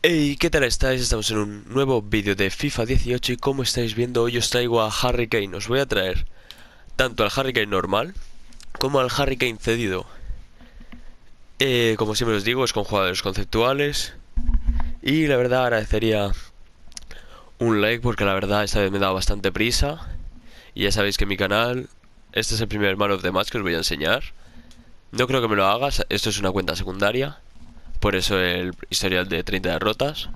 Hey, ¿qué tal estáis? Estamos en un nuevo vídeo de FIFA 18 y como estáis viendo hoy os traigo a Harry Kane. Os voy a traer tanto al Harry Kane normal como al Harry Kane cedido. Como siempre os digo, es con jugadores conceptuales y la verdad agradecería un like porque la verdad esta vez me he dado bastante prisa y ya sabéis que en mi canal este es el primer Man of the Match que os voy a enseñar. No creo que me lo hagas, esto es una cuenta secundaria, por eso el historial de 30 derrotas.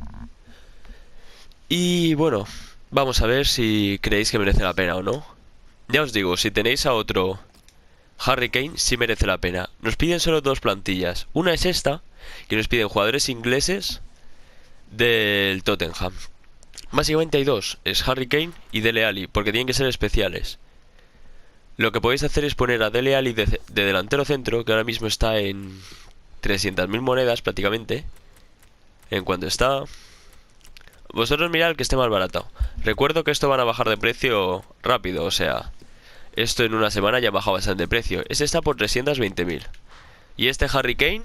Y bueno, vamos a ver si creéis que merece la pena o no. Ya os digo, si tenéis a otro Harry Kane, sí merece la pena. Nos piden solo dos plantillas. Una es esta, que nos piden jugadores ingleses del Tottenham. Básicamente hay dos, es Harry Kane y Dele Alli, porque tienen que ser especiales. Lo que podéis hacer es poner a Dele Alli de delantero centro, que ahora mismo está en 300.000 monedas prácticamente. En cuanto está... Vosotros mirad el que esté más barato. Recuerdo que esto van a bajar de precio rápido, o sea, esto en una semana ya ha bajado bastante de precio. Este está por 320.000. Y este Harry Kane,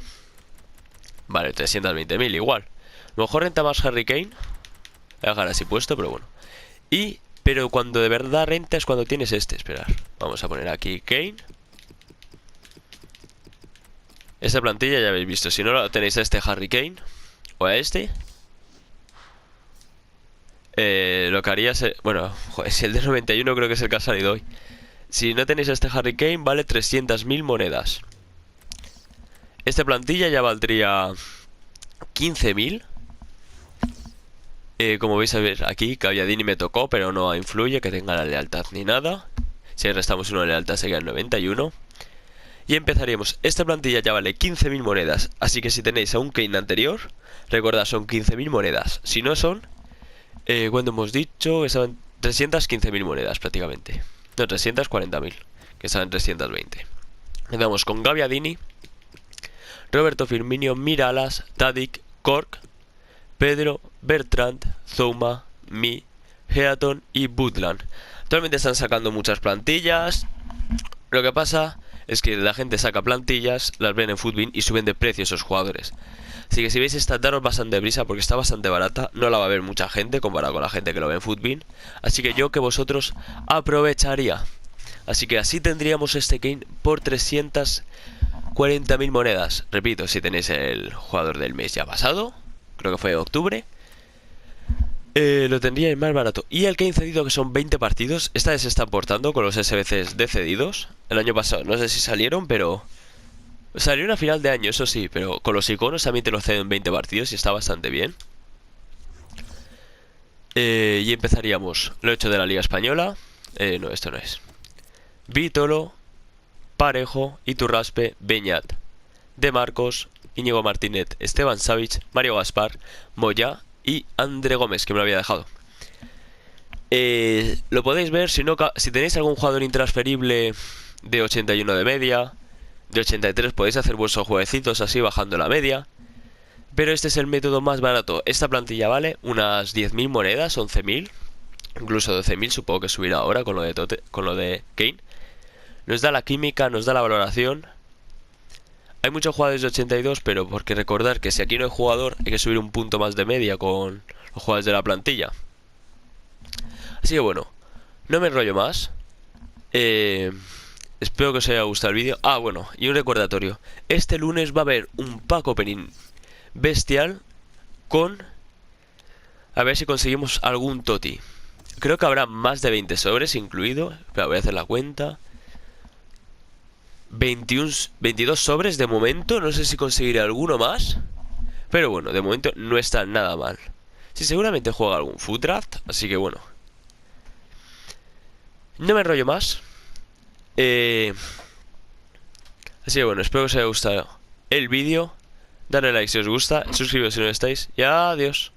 vale, 320.000 igual. A lo mejor renta más Harry Kane. Voy a dejar así puesto, pero bueno. Pero cuando de verdad renta es cuando tienes este. Esperar, vamos a poner aquí Kane. Esta plantilla ya habéis visto. Si no la tenéis a este Harry Kane o a este, lo que haría es... Bueno, joder, si el de 91 creo que es el que ha salido hoy. Si no tenéis a este Harry Kane, vale 300.000 monedas. Esta plantilla ya valdría 15.000. Como vais a ver aquí, Gaviadini me tocó, pero no influye que tenga la lealtad ni nada. Si restamos una lealtad sería el 91. Y empezaríamos. Esta plantilla ya vale 15.000 monedas. Así que si tenéis a un Kane anterior, recordad, son 15.000 monedas. Si no son, cuando hemos dicho, estaban 315.000 monedas prácticamente. No, 340.000, que estaban en 320. Empezamos con Gaviadini, Roberto Firmino, Miralas, Tadic, Cork, Pedro, Bertrand, Zouma, Mi, Heaton y Butland. Actualmente están sacando muchas plantillas. Lo que pasa es que la gente saca plantillas, las ven en Footbin y suben de precio esos jugadores. Así que si veis esta, daros bastante prisa porque está bastante barata. No la va a ver mucha gente comparado con la gente que lo ve en Footbin. Así que yo que vosotros aprovecharía. Así que así tendríamos este Kane por 340.000 monedas. Repito, si tenéis el jugador del mes ya pasado, creo que fue octubre, lo tendríais más barato. Y el Kane cedido, que son 20 partidos, esta vez se está aportando con los SBCs de cedidos. El año pasado no sé si salieron, pero salió a final de año, eso sí. Pero con los iconos también te lo ceden 20 partidos y está bastante bien. Y empezaríamos lo hecho de la Liga Española. No, esto no es. Vítolo, Parejo, Iturraspe, Beñat, De Marcos, Íñigo Martínez, Esteban Savic, Mario Gaspar, Moya y André Gómez, que me lo había dejado. Lo podéis ver, si tenéis algún jugador intransferible de 81 de media, de 83, podéis hacer vuestros jueguecitos así bajando la media. Pero este es el método más barato. Esta plantilla vale unas 10.000 monedas, 11.000, incluso 12.000, supongo que subirá ahora con lo de Kane. Nos da la química, nos da la valoración. Hay muchos jugadores de 82, pero porque recordar que si aquí no hay jugador, hay que subir un punto más de media con los jugadores de la plantilla. Así que bueno, no me enrollo más. Espero que os haya gustado el vídeo. Ah, bueno, y un recordatorio. Este lunes va a haber un pack opening bestial con... A ver si conseguimos algún toti. Creo que habrá más de 20 sobres incluido. Pero voy a hacer la cuenta. 22 sobres de momento. No sé si conseguiré alguno más. Pero bueno, de momento no está nada mal. Sí, seguramente juega algún foot draft. Así que bueno, no me enrollo más. Así que bueno, espero que os haya gustado el vídeo. Dale like si os gusta. Suscribiros si no estáis. Y adiós.